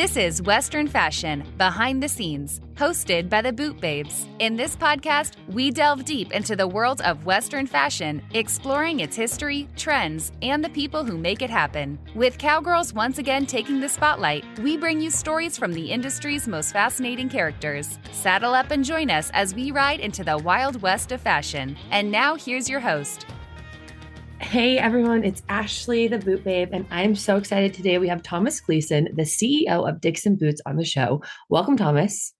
This is Western Fashion Behind the Scenes, hosted by the Boot Babes. In this podcast, we delve deep into the world of Western fashion, exploring its history, trends, and the people who make it happen. With cowgirls once again taking the spotlight, we bring you stories from the industry's most fascinating characters. Saddle up and join us as we ride into the Wild West of fashion. And now here's your host. Hey everyone, it's Ashley, the Boot Babe, and I'm so excited today. We have Thomas Gleason, the CEO of Dixon Boots, on the show. Welcome, Thomas.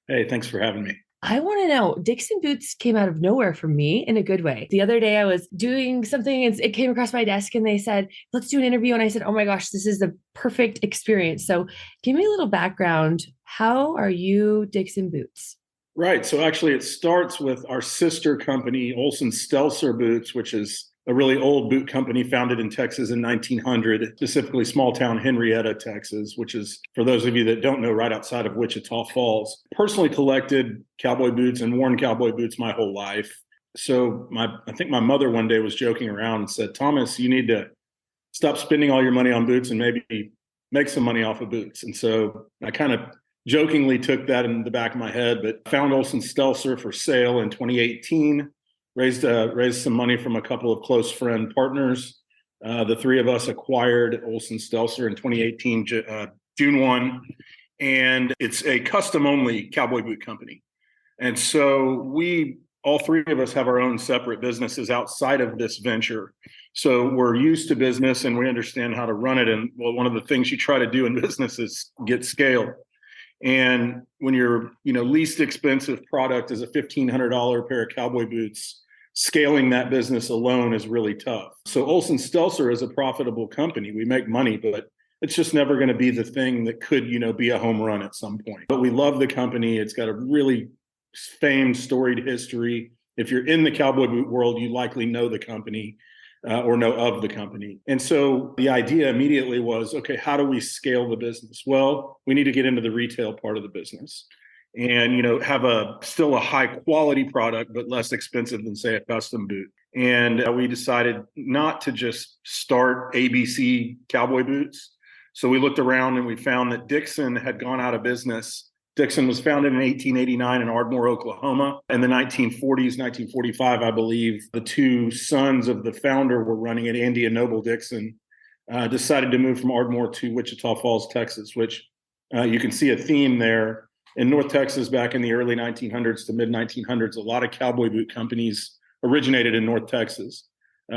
Hey, thanks for having me. I want to know, Dixon Boots came out of nowhere for me in a good way. The other day I was doing something and it came across my desk and they said, let's do an interview. And I said, oh my gosh, this is the perfect experience. So give me a little background. How are you Dixon Boots? Right. So actually it starts with our sister company, Olsen-Stelzer Boots, which is a really old boot company founded in Texas in 1900, specifically small town Henrietta, Texas, which is, for those of you that don't know, right outside of Wichita Falls. Personally collected cowboy boots and worn cowboy boots my whole life. So I think my mother one day was joking around and said, Thomas, you need to stop spending all your money on boots and maybe make some money off of boots. And so I kind of jokingly took that in the back of my head, but found Olsen-Stelzer for sale in 2018. Raised some money from a couple of close friend partners. The three of us acquired Olsen-Stelzer in 2018, June 1, and it's a custom-only cowboy boot company. And so all three of us have our own separate businesses outside of this venture. So we're used to business and we understand how to run it. And well, one of the things you try to do in business is get scale. And when your least expensive product is a $1,500 pair of cowboy boots, scaling that business alone is really tough. So Olsen-Stelzer is a profitable company. We make money, but it's just never going to be the thing that could, be a home run at some point. But we love the company. It's got a really famed, storied history. If you're in the cowboy boot world, you likely know the company or know of the company. And so the idea immediately was, okay, how do we scale the business? Well, we need to get into the retail part of the business. And, have still a high quality product, but less expensive than, say, a custom boot. And we decided not to just start ABC cowboy boots. So we looked around and we found that Dixon had gone out of business. Dixon was founded in 1889 in Ardmore, Oklahoma. In the 1940s, 1945, I believe, the two sons of the founder were running it. Andy and Noble Dixon decided to move from Ardmore to Wichita Falls, Texas, which you can see a theme there. In North Texas, back in the early 1900s to mid-1900s, a lot of cowboy boot companies originated in North Texas,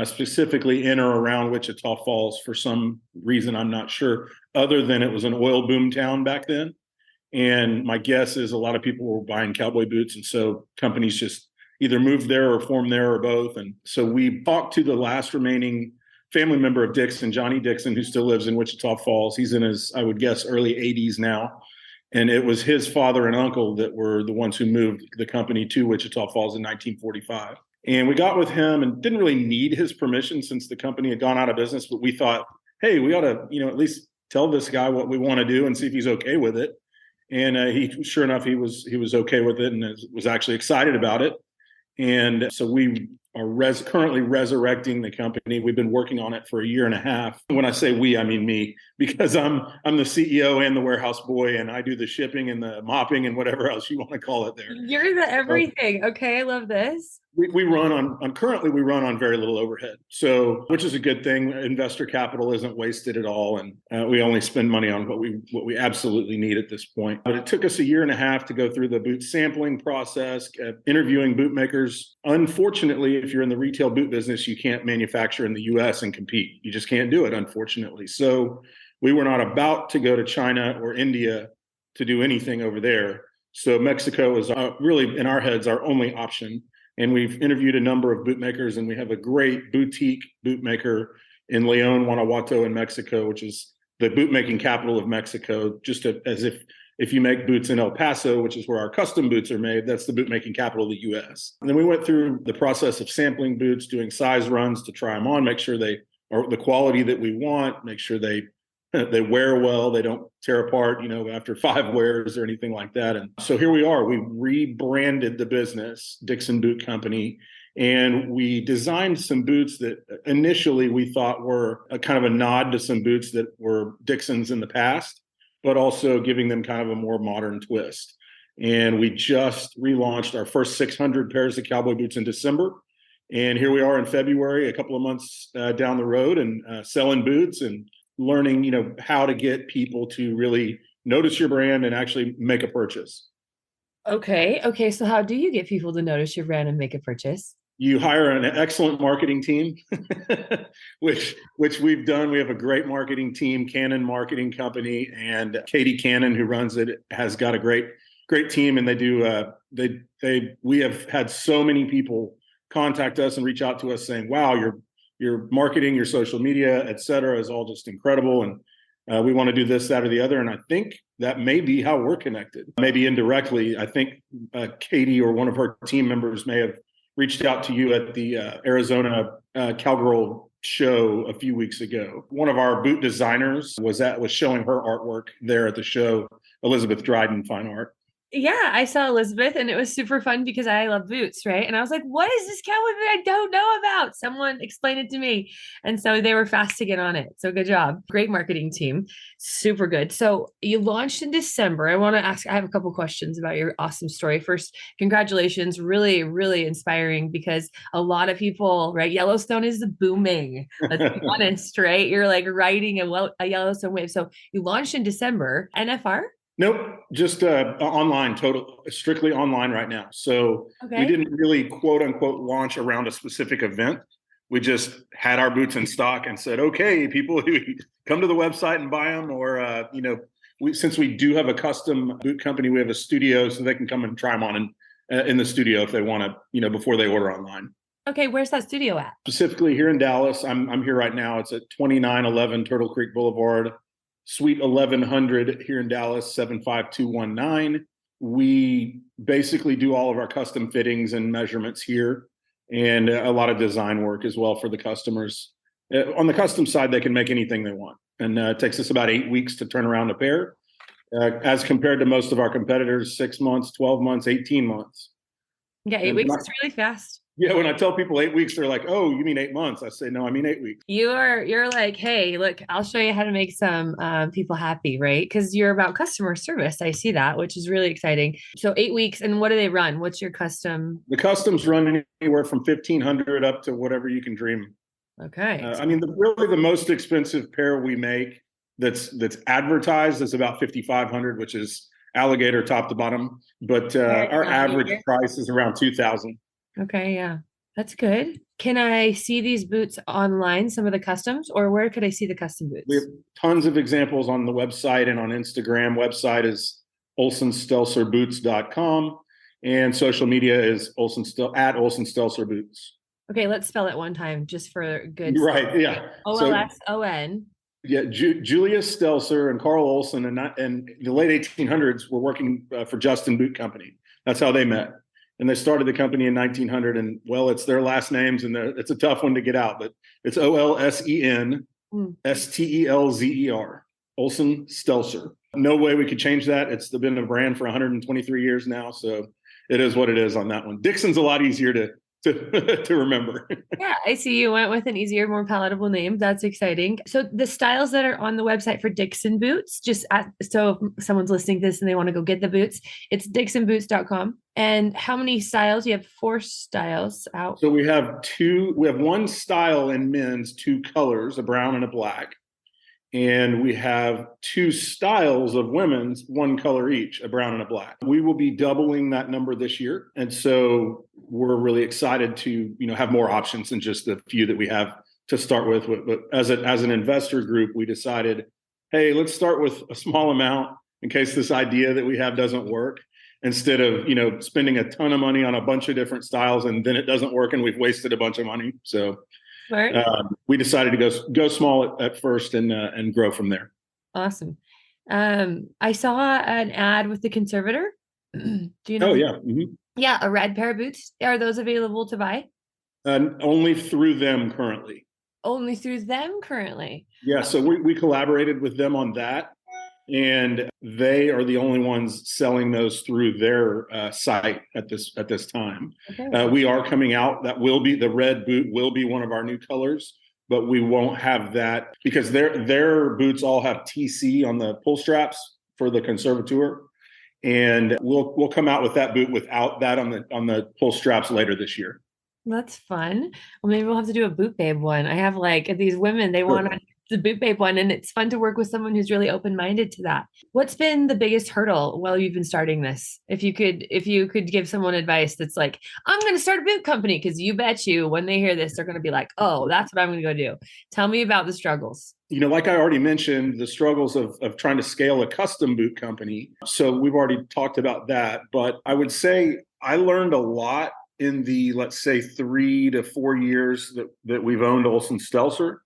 specifically in or around Wichita Falls for some reason, I'm not sure, other than it was an oil boom town back then. And my guess is a lot of people were buying cowboy boots, and so companies just either moved there or formed there or both. And so we talked to the last remaining family member of Dixon, Johnny Dixon, who still lives in Wichita Falls. He's in his, I would guess, early 80s now. And it was his father and uncle that were the ones who moved the company to Wichita Falls in 1945. And we got with him and didn't really need his permission since the company had gone out of business. But we thought, hey, we ought to, at least tell this guy what we want to do and see if he's okay with it. And sure enough, he was okay with it and was actually excited about it. And so we are currently resurrecting the company. We've been working on it for a year and a half. When I say we, I mean me, because I'm the CEO and the warehouse boy, and I do the shipping and the mopping and whatever else you want to call it there. You're the everything. Okay, I love this. We run currently we run on very little overhead, so which is a good thing. Investor capital isn't wasted at all, and we only spend money on what we absolutely need at this point. But it took us a year and a half to go through the boot sampling process, interviewing boot makers. Unfortunately, if you're in the retail boot business, you can't manufacture in the U.S. and compete. You just can't do it, unfortunately. So we were not about to go to China or India to do anything over there. So Mexico is really, in our heads, our only option. And we've interviewed a number of bootmakers, and we have a great boutique bootmaker in Leon, Guanajuato in Mexico, which is the bootmaking capital of Mexico, just as if you make boots in El Paso, which is where our custom boots are made, that's the bootmaking capital of the U.S. And then we went through the process of sampling boots, doing size runs to try them on, make sure they are the quality that we want, make sure they wear well, they don't tear apart, after 5 wears or anything like that. And so here we are. We rebranded the business, Dixon Boot Company, and we designed some boots that initially we thought were a kind of a nod to some boots that were Dixon's in the past. but also giving them kind of a more modern twist. And we just relaunched our first 600 pairs of cowboy boots in December. And here we are in February, a couple of months down the road, and selling boots and learning, how to get people to really notice your brand and actually make a purchase. Okay. So how do you get people to notice your brand and make a purchase? You hire an excellent marketing team, which we've done. We have a great marketing team, Cannon Marketing Company, and Katie Cannon, who runs it, has got a great team. And they do. We have had so many people contact us and reach out to us saying, "Wow, your marketing, your social media, et cetera, is all just incredible, and we want to do this, that, or the other." And I think that may be how we're connected. Maybe indirectly. I think Katie or one of her team members may have reached out to you at the Arizona Cowgirl show a few weeks ago. One of our boot designers was showing her artwork there at the show, Elizabeth Dryden Fine Art. Yeah, I saw Elizabeth and it was super fun because I love boots, right? And I was like, what is this cowboy boot I don't know about? Someone explain it to me. And so they were fast to get on it. So good job. Great marketing team. Super good. So you launched in December. I have a couple questions about your awesome story. First, congratulations. Really, really inspiring because a lot of people, right? Yellowstone is booming. Let's be honest, right? You're like riding a Yellowstone wave. So you launched in December. NFR? Nope, just online, strictly online right now. So we didn't really quote unquote launch around a specific event. We just had our boots in stock and said, okay, people come to the website and buy them, or since we do have a custom boot company, we have a studio so they can come and try them on in the studio if they want to, before they order online. Okay, where's that studio at? Specifically here in Dallas. I'm here right now. It's at 2911 Turtle Creek Boulevard. Suite 1100 here in Dallas, 75219. We basically do all of our custom fittings and measurements here, and a lot of design work as well for the customers. On the custom side, they can make anything they want, and it takes us about 8 weeks to turn around a pair, as compared to most of our competitors, 6 months, 12 months, 18 months. Yeah, 8 weeks is really fast. Yeah, when I tell people 8 weeks, they're like, "Oh, you mean 8 months?" I say, "No, I mean 8 weeks." You're like, hey, look, I'll show you how to make some people happy, right? Because you're about customer service. I see that, which is really exciting. So 8 weeks, and what do they run? What's your custom? The customs run anywhere from 1,500 up to whatever you can dream. Okay. Really the most expensive pair we make that's advertised is about 5,500, which is alligator top to bottom. But our average price is around 2,000. Okay, yeah, that's good. Can I see these boots online, some of the customs, or where could I see the custom boots? We have tons of examples on the website and on Instagram. Website is olsenstelcerboots.com, and social media is at Olsen Stelzer Boots. Okay, let's spell it one time just for good. Right, yeah. Olson. Yeah, Julius Stelzer and Carl Olsen, and the late 1800s were working for Justin Boot Company. That's how they met. And they started the company in 1900, and it's their last names, and it's a tough one to get out, but it's Olsen Stelzer, Olsen Stelzer. No way we could change that. It's been a brand for 123 years now, so it is what it is on that one. Dixon's a lot easier to remember. Yeah, I see you went with an easier, more palatable name. That's exciting. So the styles that are on the website for Dixon Boots, so if someone's listening to this and they want to go get the boots, it's dixonboots.com. And how many styles? You have 4 styles out. So we have one style in men's, 2 colors, a brown and a black. And we have 2 styles of women's, 1 color each, a brown and a black. We will be doubling that number this year. And so we're really excited to, have more options than just the few that we have to start with. But as an investor group, we decided, hey, let's start with a small amount in case this idea that we have doesn't work, instead of, spending a ton of money on a bunch of different styles and then it doesn't work and we've wasted a bunch of money. So we decided to go small at first and grow from there. Awesome. I saw an ad with the Conservator. Do you know? Oh, yeah. Mm-hmm. Yeah, a red pair of boots. Are those available to buy? Only through them currently. Only through them currently? Yeah, so we collaborated with them on that, and they are the only ones selling those through their site at this time. Okay. We are coming out. The red boot will be one of our new colors, but we won't have that because their boots all have TC on the pull straps. for the conservateur. And we'll come out with that boot without that on the pull straps later this year. That's fun. Well, maybe we'll have to do a boot babe one. I have like these women, they want the boot babe one, and it's fun to work with someone who's really open-minded to that. What's been the biggest hurdle while you've been starting this? If you could give someone advice that's like, I'm going to start a boot company, because you bet you when they hear this, they're going to be like, oh, that's what I'm going to go do. Tell me about the struggles. Like I already mentioned, the struggles of trying to scale a custom boot company. So we've already talked about that, but I would say I learned a lot in the, let's say, 3 to 4 years that we've owned Olson Stelzer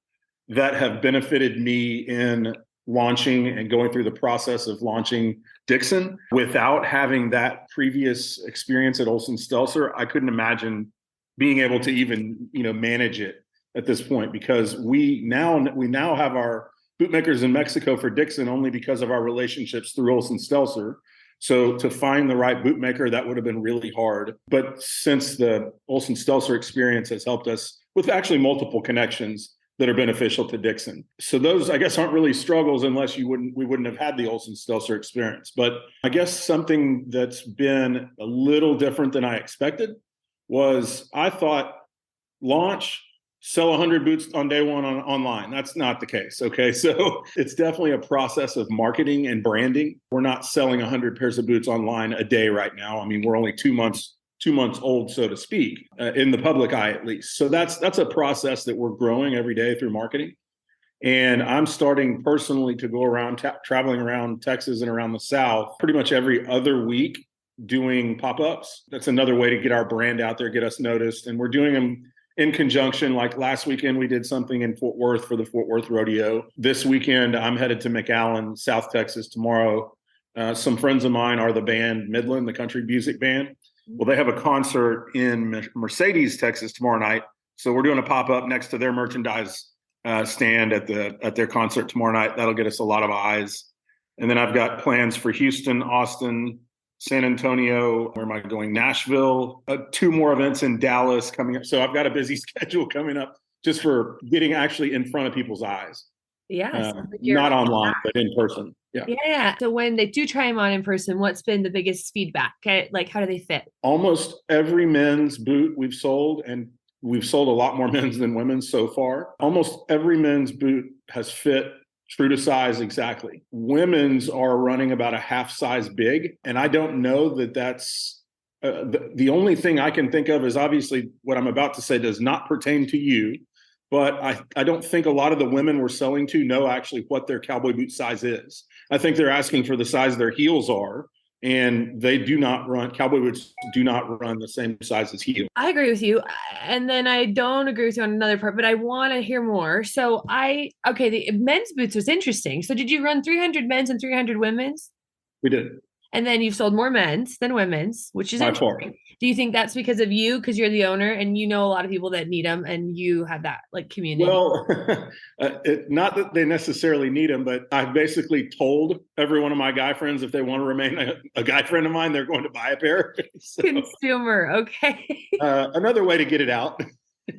that have benefited me in launching and going through the process of launching Dixon. Without having that previous experience at Olson Stelzer, I couldn't imagine being able to even, manage it at this point, because we now have our bootmakers in Mexico for Dixon only because of our relationships through Olson Stelzer. So to find the right bootmaker, that would have been really hard. But since the Olson Stelzer experience has helped us with actually multiple connections that are beneficial to Dixon. So those, I guess, aren't really struggles unless we wouldn't have had the Olson Stelzer experience. But I guess something that's been a little different than I expected was I thought launch, sell 100 boots on day one online. That's not the case. Okay. So it's definitely a process of marketing and branding. We're not selling 100 pairs of boots online a day right now. I mean, we're only 2 months old, so to speak, in the public eye, at least. So that's a process that we're growing every day through marketing. And I'm starting personally to go around, traveling around Texas and around the South pretty much every other week doing pop-ups. That's another way to get our brand out there, get us noticed. And we're doing them in conjunction. Like last weekend, we did something in Fort Worth for the Fort Worth Rodeo. This weekend, I'm headed to McAllen, South Texas tomorrow. Some friends of mine are the band Midland, the country music band. Well, they have a concert in Mercedes, Texas tomorrow night. So we're doing a pop-up next to their merchandise stand at their concert tomorrow night. That'll get us a lot of eyes. And then I've got plans for Houston, Austin, San Antonio. Where am I going? Nashville. 2 more events in Dallas coming up. So I've got a busy schedule coming up just for getting actually in front of people's eyes. Yeah. Not online, but in person. Yeah. Yeah. So when they do try them on in person, what's been the biggest feedback? Like, how do they fit? Almost every men's boot we've sold, and we've sold a lot more men's than women's so far. Almost every men's boot has fit true to size exactly. Women's are running about a half size big. And I don't know that that's the only thing I can think of is obviously what I'm about to say does not pertain to you. But I don't think a lot of the women we're selling to know actually what their cowboy boot size is. I think they're asking for the size their heels are, and cowboy boots do not run the same size as heels. I agree with you. And then I don't agree with you on another part, but I want to hear more. So the men's boots was interesting. So did you run 300 men's and 300 women's? We did. And then you've sold more men's than women's, which is by interesting. far. Do you think that's because of you? Because you're the owner and you know a lot of people that need them and you have that like community? Well, not that they necessarily need them, but I've basically told every one of my guy friends if they want to remain a guy friend of mine, they're going to buy a pair. So, consumer. Okay. another way to get it out.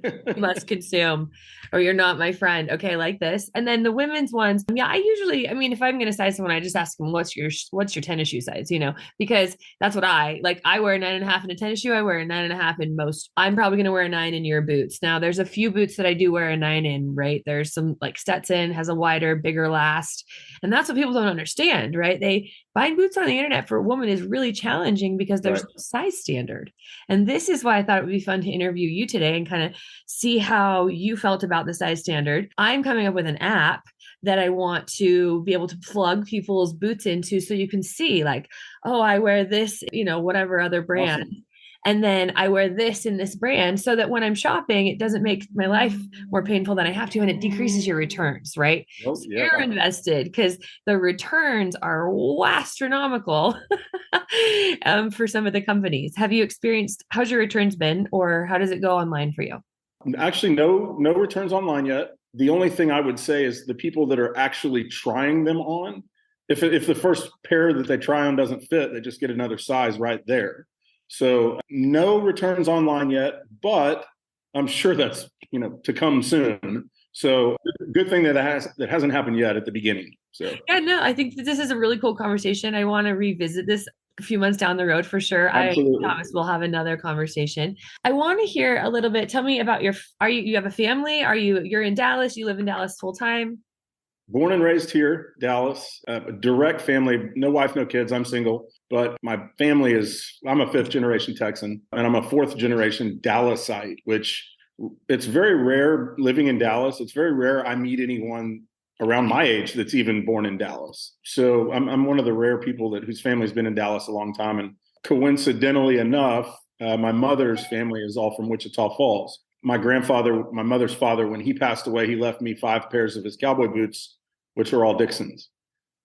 You must consume or you're not my friend. Okay, like this. And then the women's ones. Yeah, if I'm going to size someone, I just ask them, what's your tennis shoe size, because that's what I wear a 9.5 in a tennis shoe. I wear a 9.5 in most. I'm probably going to wear a 9 in your boots. Now there's a few boots that I do wear a 9 in, right? There's some like Stetson has a wider, bigger last. And that's what people don't understand, right? Buying boots on the internet for a woman is really challenging because there's no size standard. And this is why I thought it would be fun to interview you today and kind of see how you felt about the size standard. I'm coming up with an app that I want to be able to plug people's boots into so you can see like, oh, I wear this, whatever other brand. Awesome. And then I wear this in this brand so that when I'm shopping, it doesn't make my life more painful than I have to. And it decreases your returns, right? Oh, so you're invested because the returns are astronomical for some of the companies. Have you experienced, how's your returns been or how does it go online for you? Actually, no returns online yet. The only thing I would say is the people that are actually trying them on, if the first pair that they try on doesn't fit, they just get another size right there. So no returns online yet, but I'm sure that's, to come soon. So good thing that hasn't happened yet at the beginning. So Yeah, no, I think that this is a really cool conversation. I want to revisit this a few months down the road for sure. absolutely. I promise we'll have another conversation. I want to hear a little bit. Tell me about you have a family? You're in Dallas? You live in Dallas full time? Born and raised here, Dallas, a direct family, no wife, no kids. I'm single, but my family I'm a fifth generation Texan and I'm a fourth generation Dallasite, which it's very rare living in Dallas. It's very rare I meet anyone around my age that's even born in Dallas. So I'm one of the rare people whose family's been in Dallas a long time. And coincidentally enough, my mother's family is all from Wichita Falls. My grandfather, my mother's father, when he passed away, he left me 5 pairs of his cowboy boots, which are all Dixons.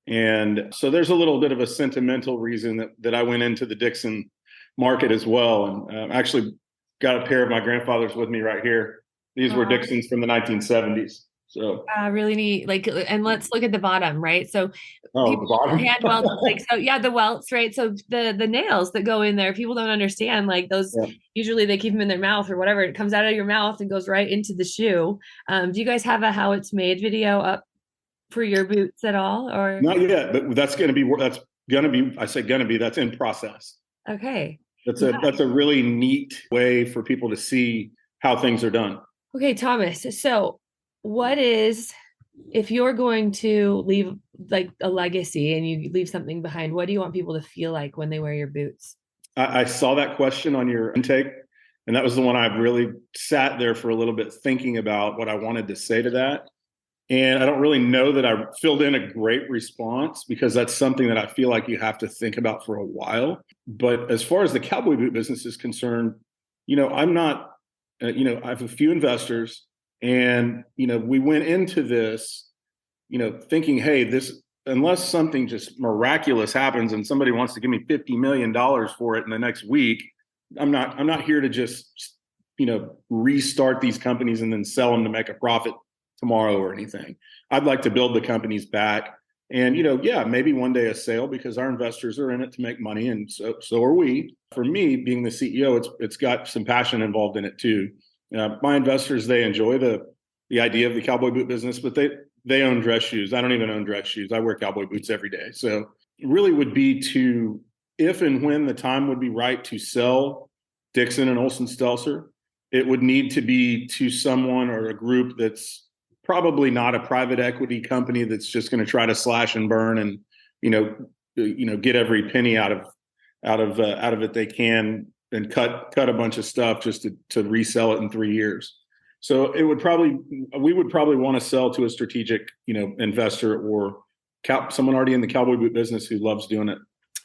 And so there's a little bit of a sentimental reason that I went into the Dixon market as well. And actually got a pair of my grandfather's with me right here. These were Dixons from the 1970s. So really neat. And let's look at the bottom, right? So bottom. hand welts, the welts, right? So the nails that go in there, people don't understand, like those, usually they keep them in their mouth or whatever. It comes out of your mouth and goes right into the shoe. Do you guys have a how it's made video up for your boots at all? Or not yet, but that's in process. Okay. That's a really neat way for people to see how things are done. Okay, Thomas. So if you're going to leave like a legacy and you leave something behind, what do you want people to feel like when they wear your boots? I saw that question on your intake, and that was the one I really sat there for a little bit thinking about what I wanted to say to that. And I don't really know that I filled in a great response because that's something that I feel like you have to think about for a while. But as far as the cowboy boot business is concerned, I'm not, I have a few investors and, we went into this, thinking, hey, unless something just miraculous happens and somebody wants to give me $50 million for it in the next week, I'm not here to just, restart these companies and then sell them to make a profit tomorrow or anything. I'd like to build the companies back and, maybe one day a sale because our investors are in it to make money. And so are we. For me, being the CEO, it's got some passion involved in it too. My investors, they enjoy the idea of the cowboy boot business, but they own dress shoes. I don't even own dress shoes. I wear cowboy boots every day. So it really would be if and when the time would be right to sell Dixon and Olson Stelzer, it would need to be to someone or a group that's probably not a private equity company that's just going to try to slash and burn and, get every penny out of it they can and cut a bunch of stuff just to resell it in 3 years. So we would probably want to sell to a strategic, investor or someone already in the cowboy boot business who loves doing it.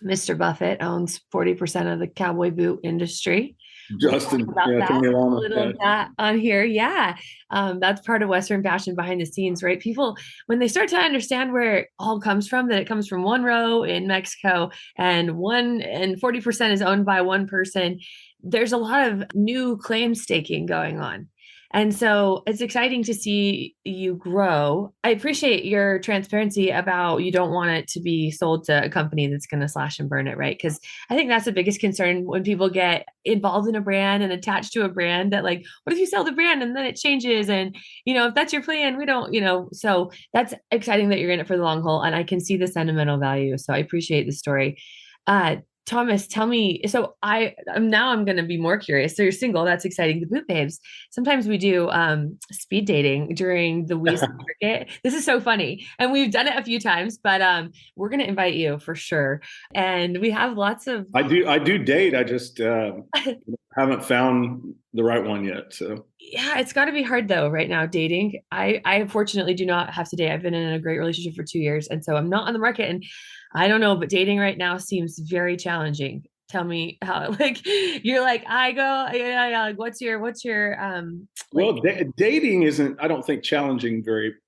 Mr. Buffett owns 40% of the cowboy boot industry. Justin, that on here. Yeah. That's part of Western fashion behind the scenes, right? People, when they start to understand where it all comes from, that it comes from one row in Mexico and 40% is owned by one person, there's a lot of new claim staking going on. And so it's exciting to see you grow. I appreciate your transparency about you don't want it to be sold to a company that's going to slash and burn it, right? Because I think that's the biggest concern when people get involved in a brand and attached to a brand that what if you sell the brand and then it changes? And, if that's your plan, we don't, so that's exciting that you're in it for the long haul. And I can see the sentimental value. So I appreciate the story. Thomas, tell me, so I'm going to be more curious. So you're single. That's exciting. The Boot Babes. Sometimes we do speed dating during the Wiesn market. This is so funny. And we've done it a few times, but we're going to invite you for sure. And we have lots of... I do date. I just haven't found the right one yet. So yeah, it's got to be hard though right now dating. I fortunately do not have to date. I've been in a great relationship for 2 years. And so I'm not on the market and I don't know, but dating right now seems very challenging. Tell me how, you're I go, yeah, what's your, well, dating isn't, I don't think challenging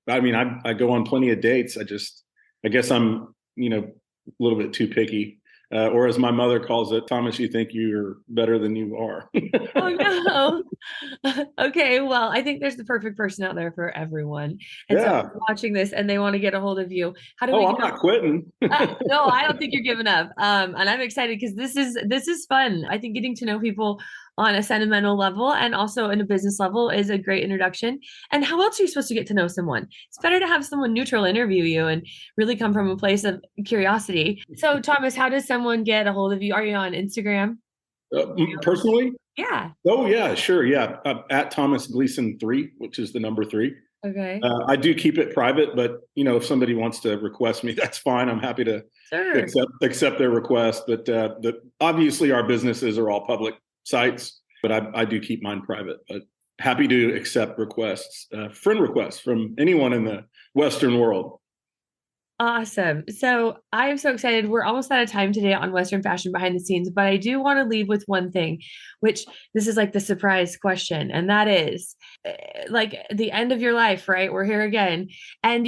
I go on plenty of dates. I guess I'm, a little bit too picky. Or as my mother calls it, Thomas, you think you're better than you are. Oh, no. Okay. Well, I think there's the perfect person out there for everyone. And so if watching this and they want to get a hold of you, how do we I'm not quitting. No, I don't think you're giving up. And I'm excited because this is fun. I think getting to know people on a sentimental level and also in a business level is a great introduction. And how else are you supposed to get to know someone? It's better to have someone neutral interview you and really come from a place of curiosity. So, Thomas, how does someone get a hold of you? Are you on Instagram? Personally? Yeah. Oh, yeah, sure. Yeah. At Thomas Gleason 3, which is the number 3. Okay. I do keep it private, but if somebody wants to request me, that's fine. I'm happy to accept their request. But obviously our businesses are all public sites, but I do keep mine private. But happy to accept requests, friend requests from anyone in the Western world. Awesome. So I am so excited. We're almost out of time today on Western Fashion Behind the Scenes, but I do want to leave with one thing, which this is like the surprise question. And that is like the end of your life, right? We're here again. And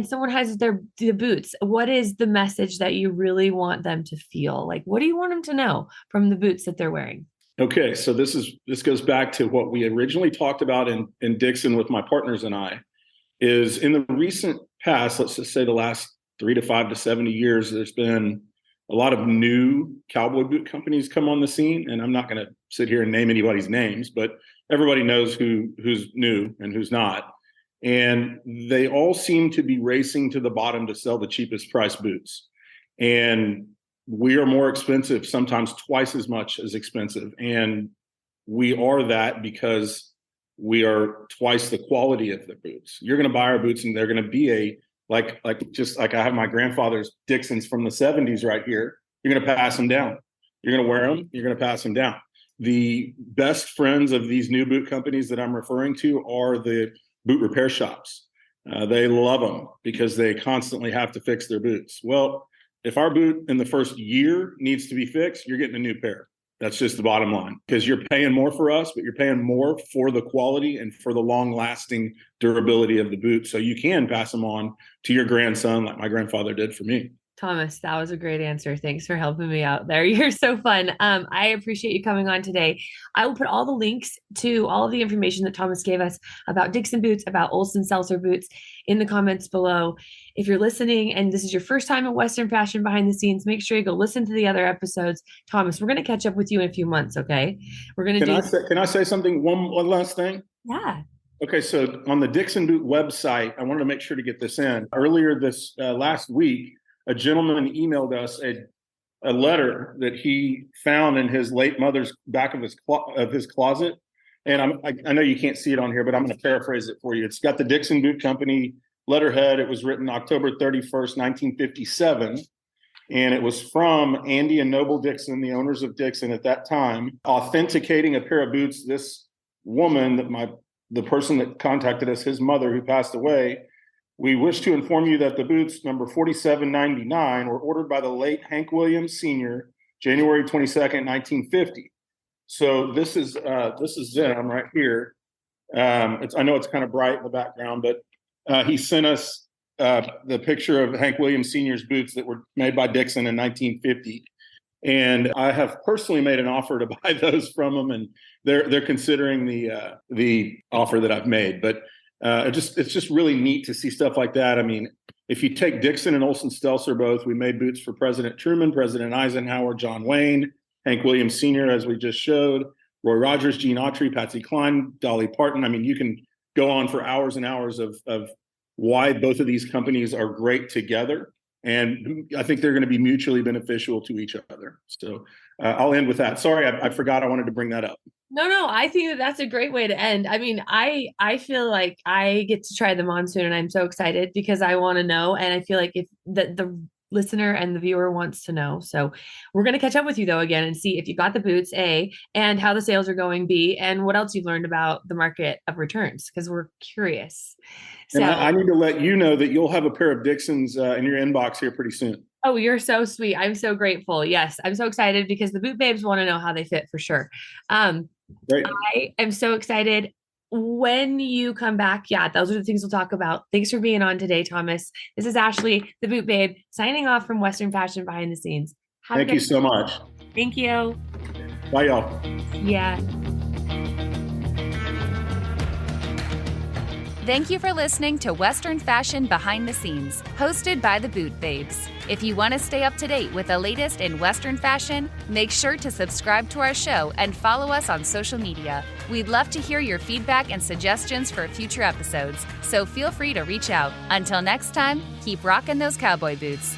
someone has the boots. What is the message that you really want them to feel? Like, what do you want them to know from the boots that they're wearing? Okay. So this goes back to what we originally talked about in Dixon with my partners and I. Is in the recent past, let's just say the last 35 to 70 years, there's been a lot of new cowboy boot companies come on the scene. And I'm not going to sit here and name anybody's names, but everybody knows who's new and who's not. And they all seem to be racing to the bottom to sell the cheapest price boots. And we are more expensive, sometimes twice as much as expensive. And we are that because we are twice the quality of the boots. You're going to buy our boots and they're going to be just like I have my grandfather's Dixons from the 70s right here. You're going to pass them down. You're going to wear them. You're going to pass them down. The best friends of these new boot companies that I'm referring to are the boot repair shops. They love them because they constantly have to fix their boots. Well, if our boot in the first year needs to be fixed, you're getting a new pair. That's just the bottom line, because you're paying more for us, but you're paying more for the quality and for the long lasting durability of the boot. So you can pass them on to your grandson like my grandfather did for me. Thomas, that was a great answer. Thanks for helping me out there. You're so fun. I appreciate you coming on today. I will put all the links to all of the information that Thomas gave us about Dixon Boots, about Olson Seltzer Boots in the comments below. If you're listening and this is your first time at Western Fashion Behind the Scenes, make sure you go listen to the other episodes. Thomas, we're going to catch up with you in a few months, okay? We're going to Can I say something? One last thing? Yeah. Okay, so on the Dixon Boot website, I wanted to make sure to get this in. Earlier this last week, a gentleman emailed us a letter that he found in his late mother's back of his closet. And I know you can't see it on here, but I'm going to paraphrase it for you. It's got the Dixon Boot Company letterhead. It was written October 31st, 1957. And it was from Andy and Noble Dixon, the owners of Dixon at that time, authenticating a pair of boots. This woman, the person that contacted us, his mother who passed away, we wish to inform you that the boots number 4799 were ordered by the late Hank Williams Sr., January 22nd, 1950. So this is them right here. I know it's kind of bright in the background, but he sent us the picture of Hank Williams Sr.'s boots that were made by Dixon in 1950. And I have personally made an offer to buy those from them, and they're considering the offer that I've made. But it's just really neat to see stuff like that. I mean, if you take Dixon and Olson Stelzer both, we made boots for President Truman, President Eisenhower, John Wayne, Hank Williams Sr., as we just showed, Roy Rogers, Gene Autry, Patsy Cline, Dolly Parton. I mean, you can go on for hours and hours of why both of these companies are great together. And I think they're going to be mutually beneficial to each other. So I'll end with that. Sorry, I forgot I wanted to bring that up. No, I think that's a great way to end. I mean, I feel like I get to try them on soon, and I'm so excited because I want to know. And I feel like if the listener and the viewer wants to know. So we're going to catch up with you though again and see if you got the boots, A, and how the sales are going, B, and what else you've learned about the market of returns, because we're curious. So and I need to let you know that you'll have a pair of Dixons in your inbox here pretty soon. Oh, you're so sweet. I'm so grateful. Yes, I'm so excited because the boot babes want to know how they fit for sure. Great. I am so excited. When you come back, yeah, those are the things we'll talk about. Thanks for being on today, Thomas. This is Ashley, the Boot Babe, signing off from Western Fashion Behind the Scenes. Thank you so much. Thank you. Bye, y'all. Yeah. Thank you for listening to Western Fashion Behind the Scenes, hosted by the Boot Babes. If you want to stay up to date with the latest in Western fashion, make sure to subscribe to our show and follow us on social media. We'd love to hear your feedback and suggestions for future episodes, so feel free to reach out. Until next time, keep rocking those cowboy boots.